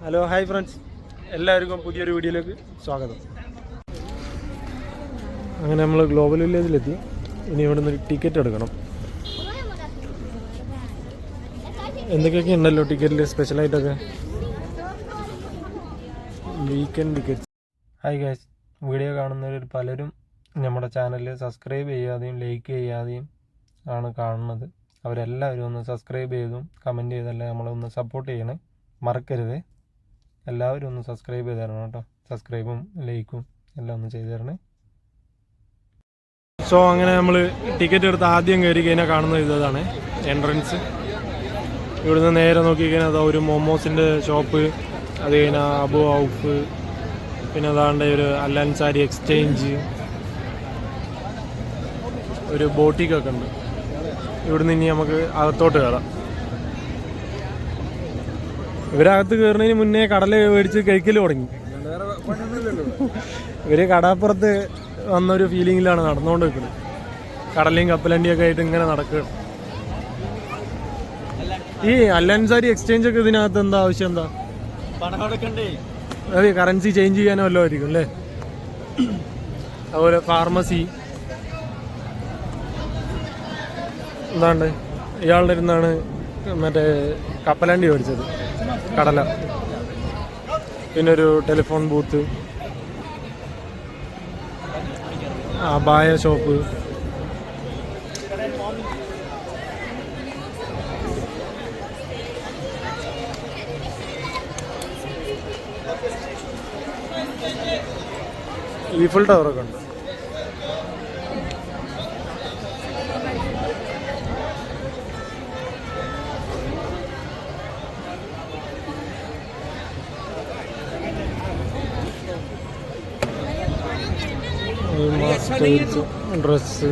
Hello hi friends, എല്ലാവർക്കും പുതിയൊരു വീഡിയോയിലേക്ക് സ്വാഗതം. അങ്ങനെ നമ്മൾ ഗ്ലോബൽ വില്ലേജിലെത്തി. ഇനി ഇവിടെ നിന്ന് ടിക്കറ്റ് എടുക്കണം. എന്തൊക്കെയൊക്കെ ഉണ്ടല്ലോ ടിക്കറ്റിൽ സ്പെഷ്യലായിട്ടൊക്കെ. Weekend ticket. Hi guys, video കാണുന്നവർ പലരും നമ്മുടെ ചാനൽ സബ്സ്ക്രൈബ് ചെയ്യാതെയും ലൈക്ക് ചെയ്യാതെയും ആണ് കാണുന്നത്. അവരെല്ലാവരും ഒന്ന് സബ്സ്ക്രൈബ് ചെയ്തും കമൻറ്റ് ചെയ്തെല്ലാം നമ്മളൊന്ന് സപ്പോർട്ട് ചെയ്യണേ, മറക്കരുത്. എല്ലാവരും ഒന്ന് സബ്സ്ക്രൈബ് ചെയ്ത് തരണം കേട്ടോ. സബ്സ്ക്രൈബും ലൈക്കും എല്ലാം ഒന്ന് ചെയ്ത് തരണേ. സോ അങ്ങനെ നമ്മൾ ടിക്കറ്റ് എടുത്ത് ആദ്യം കയറി കഴിഞ്ഞാൽ കാണുന്നത് ഇതാണ് എൻട്രൻസ്. ഇവിടുന്ന് നേരെ നോക്കി കഴിഞ്ഞാൽ അതാ ഒരു മോമോസിൻ്റെ ഷോപ്പ്, അത് കഴിഞ്ഞാൽ അബു ഔഫ്, പിന്നെ അതാണ്ട് ഒരു അല്ലൻസാരി എക്സ്ചേഞ്ച്, ഒരു ബോട്ടിക്കൊക്കെ ഉണ്ട്. ഇവിടുന്ന് ഇനി നമുക്ക് അകത്തോട്ട് കയറാം. ഇവരകത്ത് കയറുന്നതിന് മുന്നേ കടല മേടിച്ച് കഴിക്കൽ തുടങ്ങി. ഇവര് കടാപ്പുറത്ത് വന്നൊരു ഫീലിങ്ങിലാണ് നടന്നുകൊണ്ട് നിൽക്കുന്നത്. കടലയും കപ്പലണ്ടിയൊക്കെ ആയിട്ട് ഇങ്ങനെ നടക്കുക. ഈ അല്ലൻസാരി എക്സ്ചേഞ്ച് ഒക്കെ ഇതിനകത്ത് എന്താ ആവശ്യം? എന്താ അതെ, കറൻസി ചേഞ്ച് ചെയ്യാനോ വല്ലതും ആയിരിക്കും അല്ലേ? അതുപോലെ ഫാർമസി. എന്താണ്ട് ഇയാളുടെ ഇരുന്നാണ് മറ്റേ കപ്പലണ്ടി മേടിച്ചത്, കടല. പിന്നെ ഒരു ടെലിഫോൺ ബൂത്ത്, അബായ ഷോപ്പ്, ഈഫിൾ ടവറൊക്കെ ഉണ്ട്. ഡ്രസ്,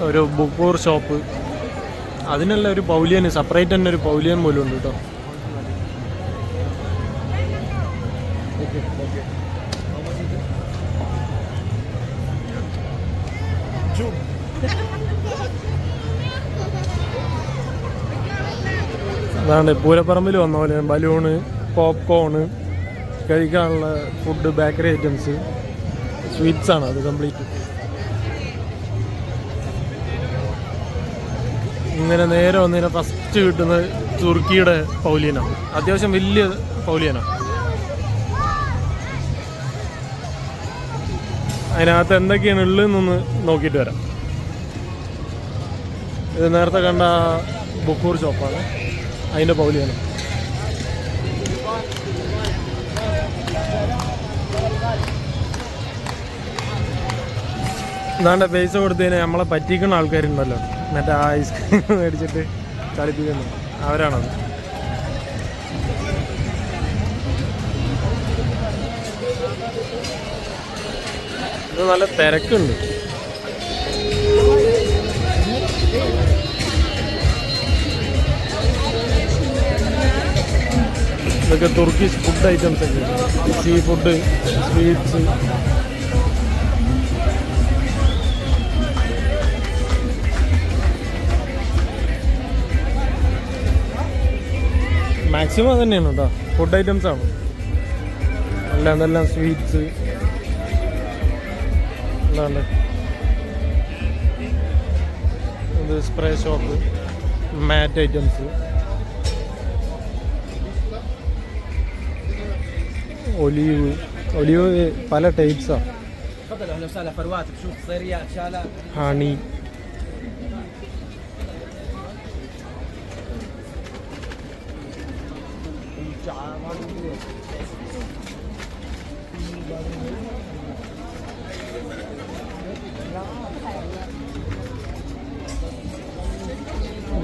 ഒരു ബുക്കൂർ ഷോപ്പ്. അതിനല്ല ഒരു പൗലിയൻ, സെപ്പറേറ്റ് തന്നെ ഒരു പൗലിയൻ പോലും ഉണ്ട് കേട്ടോ. അതാണ്ട് പൂരപ്പറമ്പിൽ വന്ന പോലെ ബലൂണ്, പോപ്കോണ്, കഴിക്കാനുള്ള ഫുഡ്, ബേക്കറി ഐറ്റംസ്, സ്വീറ്റ്സ് ആണ് അത് കംപ്ലീറ്റ്. ഇങ്ങനെ നേരെ വന്നതിനെ ഫസ്റ്റ് കിട്ടുന്നത് തുർക്കിയുടെ പൗലിയനാണ്. അത്യാവശ്യം വലിയ പൗലിയനാണ്. അതിനകത്ത് എന്തൊക്കെയാണ് ഉള്ളതെന്നൊന്ന് നോക്കിയിട്ട് വരാം. ഇത് നേരത്തെ കണ്ട ബുക്കൂർ ഷോപ്പാണ്, അതിൻ്റെ പൗലിയാണ്. എന്താണ്ട് പൈസ കൊടുത്തതിന് നമ്മളെ പറ്റിക്കുന്ന ആൾക്കാരുണ്ടല്ലോ, മറ്റേ ഐസ്ക്രീം മേടിച്ചിട്ട് കളിപ്പിക്കുന്നു, അവരാണത്. ഇത് നല്ല തിരക്കുണ്ട്. ഇതൊക്കെ തുർക്കിഷ് ഫുഡ് ഐറ്റംസ് ഒക്കെ, സീ ഫുഡ്, സ്വീറ്റ്സ്. മാക്സിമം തന്നെയാണ് കേട്ടോ, ഫുഡ് ഐറ്റംസ് ആണ് എല്ലാം. എന്തെല്ലാം സ്വീറ്റ്സ്, എന്താണ്ട് ഇത് സ്പ്രേ ഷോപ്പ്, മാറ്റ് ഐറ്റംസ്, ഒലിവ് പല ടൈപ്സാണ്. ഹണി,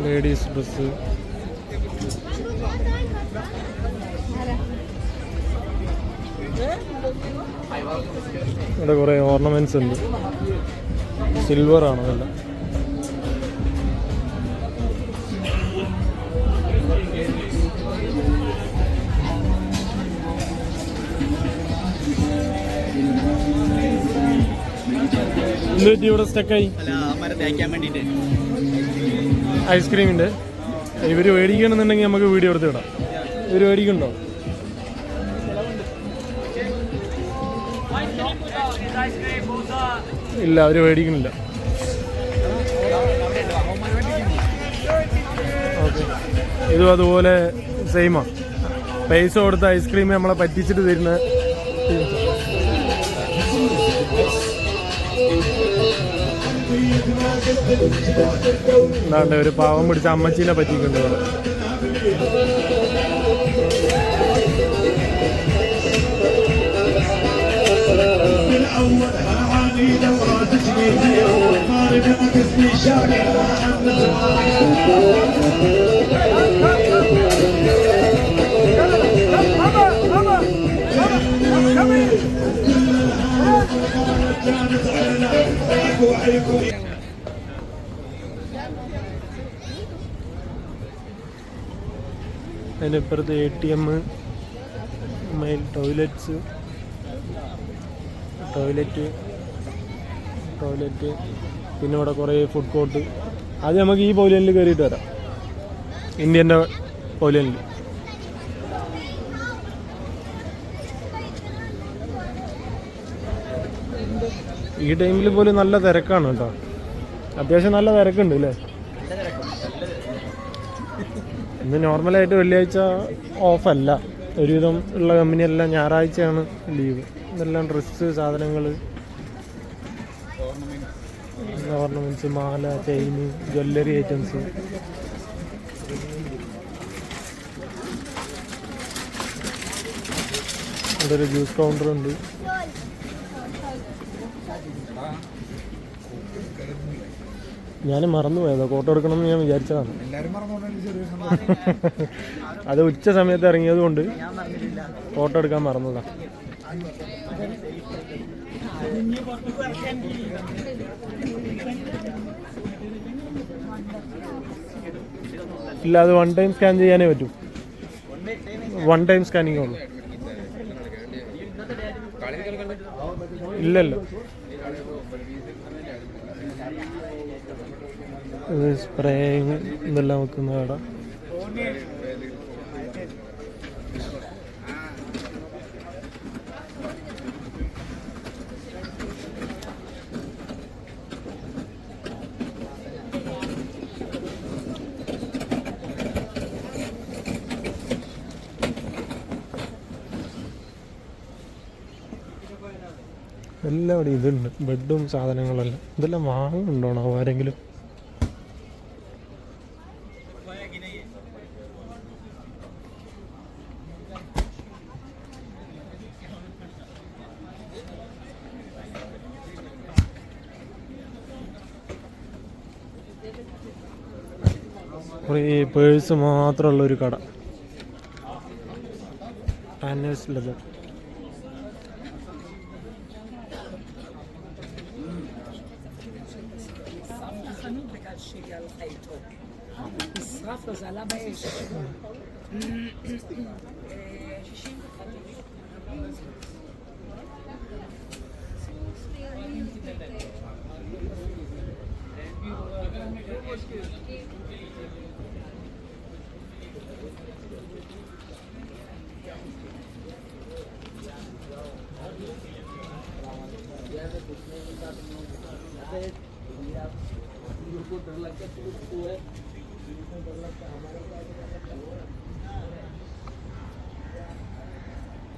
ലേഡീസ് ഡ്രസ്, ഇവിടെ കുറേ ഓർണമെന്റ്സ് ഉണ്ട്. സിൽവർ ആണ് അതെല്ലാം. എന്ത് പറ്റി ഇവിടെ സ്റ്റക്കായി? ഐസ്ക്രീമിൻ്റെ. ഇവർ മേടിക്കണമെന്നുണ്ടെങ്കിൽ നമുക്ക് വീഡിയോ എടുത്ത് വിടാം. ഇവർ മേടിക്കുന്നുണ്ടോ? ഇല്ല, അവർ മേടിക്കുന്നില്ല. ഓക്കെ, ഇതും അതുപോലെ സെയിമാണ്. പൈസ കൊടുത്ത ഐസ്ക്രീം നമ്മളെ പറ്റിച്ചിട്ട് തരുന്ന എന്താണ്ട് ഒരു പാവം പിടിച്ച അമ്മച്ചീനെ പറ്റിയിട്ടുണ്ട് ഇവിടെ. അതിൻ്റെ ഇപ്പുറത്ത് ATM, മെയിൽ ടോയ്ലറ്റ്, പിന്നെ ഇവിടെ കുറേ ഫുഡ് കോർട്ട്. അത് നമുക്ക് ഈ പൗലിയനിൽ കയറിയിട്ട് വരാം, ഇന്ത്യൻ്റെ പൗലിയനിൽ. ഈ ടൈമിൽ പോലും നല്ല തിരക്കാണ് കേട്ടോ. അത്യാവശ്യം നല്ല തിരക്കുണ്ട് അല്ലേ? ഇന്ന് നോർമലായിട്ട് വെള്ളിയാഴ്ച ഓഫല്ല. ഒരുവിധം ഉള്ള കമ്പനിയെല്ലാം ഞായറാഴ്ചയാണ് ലീവ്. ഇതെല്ലാം ഡ്രസ്സ്, സാധനങ്ങൾ, ഓർണമെൻറ്റ്സ്, മാല, ചെയിന്, ജ്വല്ലറി ഐറ്റംസ്. ഇവിടെ ഒരു ജ്യൂസ് കൗണ്ടർ ഉണ്ട്. ഞാൻ മറന്നുപോയതോ, ഫോട്ടോ എടുക്കണം എന്ന് ഞാൻ വിചാരിച്ചതാണ്. അത് ഉച്ച സമയത്ത് ഇറങ്ങിയത് കൊണ്ട് ഫോട്ടോ എടുക്കാൻ മറന്നതാണ്. ഇല്ല, അത് വൺ ടൈം സ്കാൻ ചെയ്യാനേ പറ്റൂ. വൺ ടൈം സ്കാനിങ്ങേ ഉള്ളൂ. ഇല്ലല്ലോ. സ്പ്രേ ഇതെല്ലാം വെക്കുന്ന കട. എല്ലാം ഇവിടെ ഇതുണ്ട്, ബെഡും സാധനങ്ങളെല്ലാം. ഇതെല്ലാം വാങ്ങുന്നുണ്ടോണോ ആരെങ്കിലും? കുറേ പേഴ്സ് മാത്രമുള്ളൊരു കട. ടാനേഴ്സ് ലെതർ.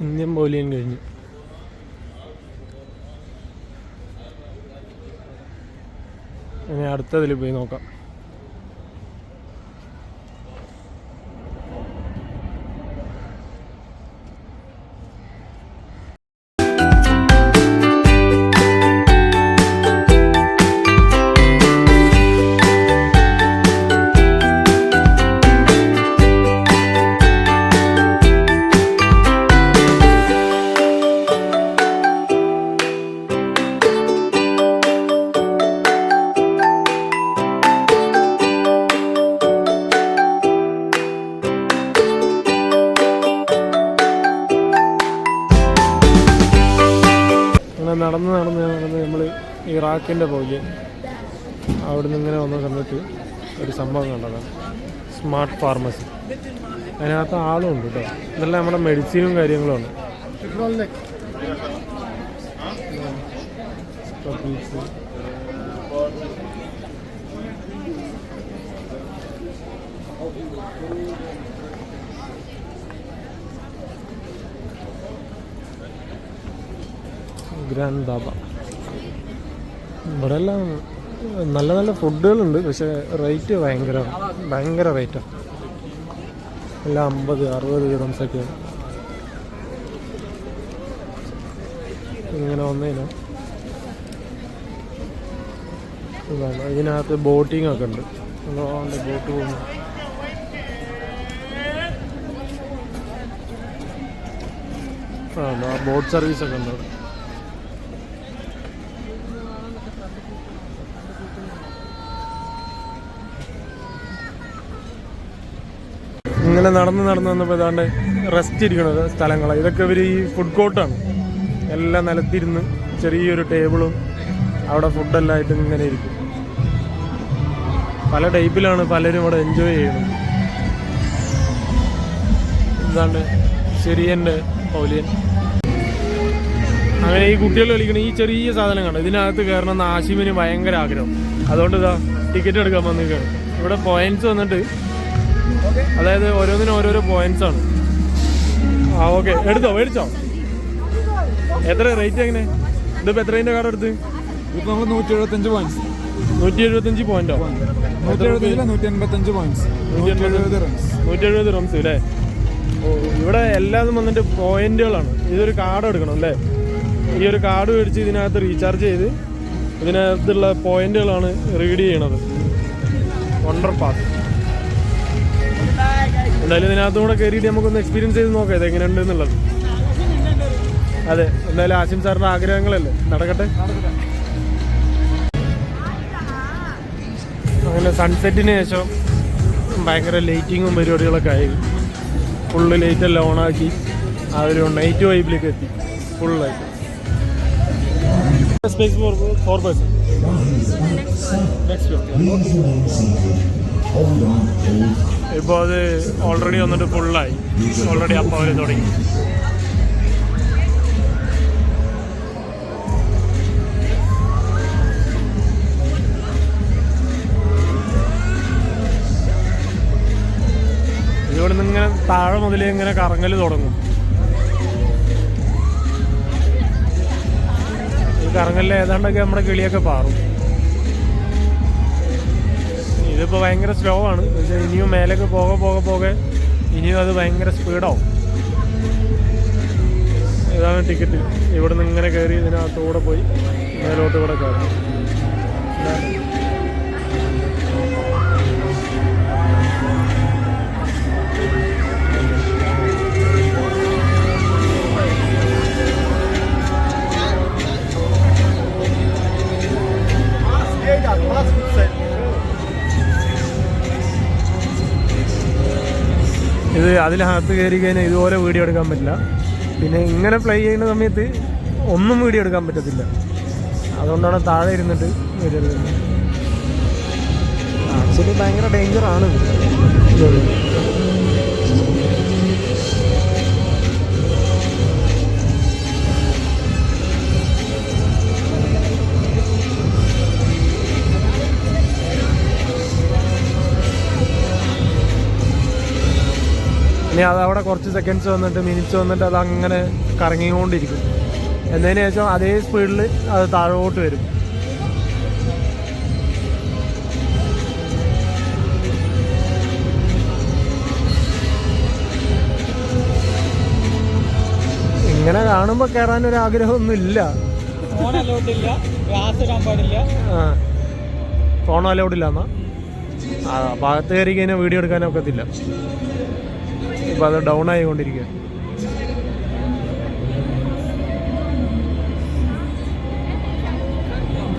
ഇന്ത്യൻ പൗലിയൻ കഴിഞ്ഞു. ഇനി അടുത്തതിൽ പോയി നോക്കാം. നടന്ന് നമ്മൾ ഇറാഖിൻ്റെ പൗലിയൻ അവിടെ നിന്ന് ഇങ്ങനെ വന്ന സമയത്ത് ഒരു സംഭവം കണ്ടതാണ്, സ്മാർട്ട് ഫാർമസി. അതിനകത്ത് ആളും ഉണ്ട് കേട്ടോ. ഇതെല്ലാം നമ്മുടെ മെഡിസിനും കാര്യങ്ങളുമാണ്. ഗ്രാൻഡ് ദാബ. ഇവിടെ എല്ലാം നല്ല നല്ല ഫുഡുകളുണ്ട്, പക്ഷെ റേറ്റ് ഭയങ്കര റേറ്റാണ്. എല്ലാം 50-60 ദിർഹംസൊക്കെയാണ്. ഇങ്ങനെ വന്നതിന് ഇതാണ്. ഇതിനകത്ത് ബോട്ടിംഗ് ഒക്കെ ഉണ്ട്. ബോട്ട് പോകുന്നു. ബോട്ട് സർവീസൊക്കെ ഉണ്ട് അവിടെ. ഇങ്ങനെ നടന്ന് വന്നപ്പോൾ ഏതാണ്ട് റെസ്റ്റ് ഇരിക്കണത് സ്ഥലങ്ങളാണ്. ഇതൊക്കെ ഇവർ ഈ ഫുഡ് കോർട്ടാണ്. എല്ലാം നിലത്തിരുന്ന് ചെറിയൊരു ടേബിളും അവിടെ ഫുഡെല്ലാം ആയിട്ട് ഇങ്ങനെ ഇരിക്കും. പല ടൈപ്പിലാണ് പലരും ഇവിടെ എൻജോയ് ചെയ്യുന്നത്. എന്താണ്ട് ശരിയൻ്റെ പൗലിയൻ. അങ്ങനെ ഈ കുട്ടികൾ കളിക്കുന്ന ഈ ചെറിയ സാധനം കണ്ടു. ഇതിനകത്ത് കയറണമെന്ന് ആശിമിന് ഭയങ്കര ആഗ്രഹം. അതുകൊണ്ട് ഇതാ ടിക്കറ്റ് എടുക്കാൻ വന്നിരിക്കുകയാണ്. ഇവിടെ പോയിന്റ്സ് വന്നിട്ട്, അതായത് ഓരോന്നിനും ഓരോരോ പോയിന്റ്സ് ആണ്. ഓക്കെ, മേടിച്ചോ? എത്ര റേറ്റ് എങ്ങനെ? ഇതിപ്പോൾ എത്രേൻ്റെ കാർഡ് എടുത്ത്? ഇപ്പോൾ നമ്മൾ 175 പോയിന്റ്സ്. 175 പോയിന്റോ? 185 പോയിന്റ്സ്. 170 റംസ് അല്ലേ? ഓ, ഇവിടെ എല്ലാതും വന്നിട്ട് പോയിന്റുകളാണ്. ഇതൊരു കാർഡ് എടുക്കണം അല്ലേ? ഈ ഒരു കാർഡ് മേടിച്ച് ഇതിനകത്ത് റീചാർജ് ചെയ്ത് ഇതിനകത്തുള്ള പോയിന്റുകളാണ് റീഡ് ചെയ്യണത്. Wonder park. എന്തായാലും ഇതിനകത്തും കൂടെ കയറിയിട്ട് നമുക്കൊന്ന് എക്സ്പീരിയൻസ് ചെയ്ത് നോക്കാം ഇത് എങ്ങനെയുണ്ട് എന്നുള്ളത്. അതെ, എന്തായാലും ആസിം സാറിൻ്റെ ആഗ്രഹങ്ങളല്ലേ, നടക്കട്ടെ. അങ്ങനെ സൺസെറ്റിന് ശേഷം ഭയങ്കര ലൈറ്റിങ്ങും പരിപാടികളൊക്കെ ആയി. ഫുള്ള് ലൈറ്റെല്ലാം ഓണാക്കി ആ ഒരു നൈറ്റ് വൈബിലേക്ക് എത്തി ഫുള്ളായിട്ട്. Space four person. ഇപ്പോൾ അത് ഓൾറെഡി വന്നിട്ട് ഫുള്ളായി. ഓൾറെഡി അപ്പം അവർ തുടങ്ങി. ഇവിടെ നിന്ന് ഇങ്ങനെ താഴെ മുതലേ ഇങ്ങനെ കറങ്ങൽ തുടങ്ങും. ഈ കറങ്ങലിൽ ഏതാണ്ടൊക്കെ നമ്മുടെ കിളിയൊക്കെ പാറും. ഇതിപ്പോൾ ഭയങ്കര സ്ലോ ആണ്. പക്ഷേ ഇനിയും മേലേക്ക് പോകെ ഇനിയും അത് ഭയങ്കര സ്പീഡാവും. ഇതാണ് ടിക്കറ്റ്. ഇവിടെ നിന്ന് ഇങ്ങനെ കയറി ഇതിനകത്തൂടെ പോയി മേലോട്ട് കൂടെ കയറണം. ഇത് അതിനകത്ത് കയറി കഴിഞ്ഞാൽ ഇതുപോലെ വീഡിയോ എടുക്കാൻ പറ്റില്ല. പിന്നെ ഇങ്ങനെ ഫ്ലൈ ചെയ്യുന്ന സമയത്ത് ഒന്നും വീഡിയോ എടുക്കാൻ പറ്റത്തില്ല. അതുകൊണ്ടാണ് താഴെ ഇരുന്നിട്ട് വീഡിയോ എടുക്കുന്നത്. ആക്ച്വലി ഭയങ്കര ഡേഞ്ചറാണ്. ഇനി അതവിടെ കുറച്ച് സെക്കൻഡ്സ് വന്നിട്ട് മിനിറ്റ്സ് വന്നിട്ട് അതങ്ങനെ കറങ്ങിക്കൊണ്ടിരിക്കും. എന്നതിന് ശേഷം അതേ സ്പീഡിൽ അത് താഴോട്ട് വരും. ഇങ്ങനെ കാണുമ്പോൾ കയറാനൊരു ആഗ്രഹമൊന്നുമില്ല. ഫോൺ അലൗഡ് ഇല്ല എന്നാ ഭാഗത്ത് കയറി കഴിഞ്ഞാൽ വീഡിയോ എടുക്കാനൊക്കത്തില്ല. ഇപ്പം അത് ഡൗൺ ആയിക്കൊണ്ടിരിക്കുക.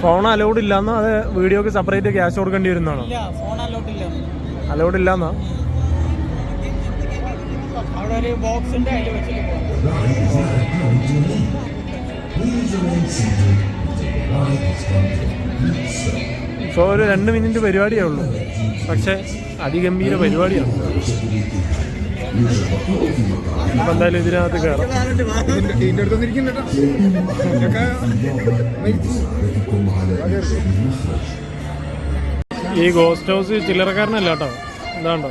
ഫോൺ അലൗഡ് ഇല്ലാന്നോ അത് വീഡിയോക്ക് സെപ്പറേറ്റ് ക്യാഷ് കൊടുക്കേണ്ടി വരുന്നതാണോ? അലൗഡ് ഇല്ലാന്നോ? സോ ഒരു 2 മിനിറ്റ് പരിപാടിയേ ഉള്ളൂ, പക്ഷേ അതിഗംഭീര പരിപാടിയാണ്. അപ്പം എന്തായാലും ഇതിനകത്ത് കയറാം. ഈ ഗോസ്റ്റ് ഹൗസ് ചില്ലറക്കാരനല്ല കേട്ടോ. എന്താണ്ടോ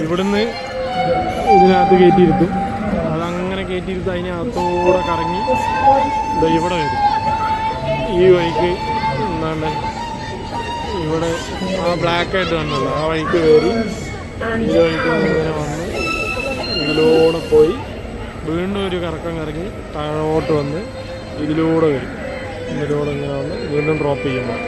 ഇവിടുന്ന് ഇതിനകത്ത് കയറ്റിയിരുത്തും, അതങ്ങനെ കയറ്റിയിരുത്തും, അതിനകത്തൂടെ കറങ്ങി ഇവിടെ വരും. ഈ വഴിക്ക് എന്താണ് ഇവിടെ ആ ബ്ലാക്കായിട്ട് കണ്ടല്ലോ, ആ വഴിക്ക് കയറി ഈ വഴിക്ക് ഇങ്ങനെ വന്ന് ഇതിലൂടെ പോയി വീണ്ടും ഒരു കറക്കം കറങ്ങി താഴോട്ട് വന്ന് ഇതിലൂടെ വരും. ഇതിലൂടെ ഇങ്ങനെ വന്ന് വീണ്ടും ഡ്രോപ്പ് ചെയ്യുമ്പോൾ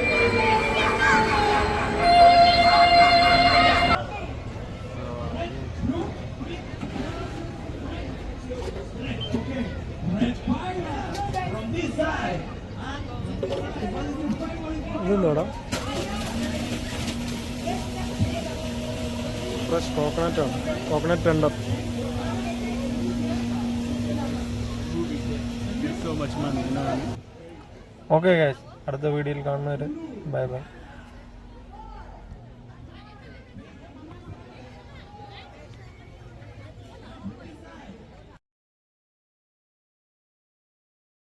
ഇതെന്താടാ ഫ്രഷ് കോക്കനറ്റാണ്, കോക്കനട്ട് ടെൻഡർ. ഓക്കെ ഗൈസ്, അടുത്ത വീഡിയോയിൽ കാണുന്നവരെ ബൈ ബൈ.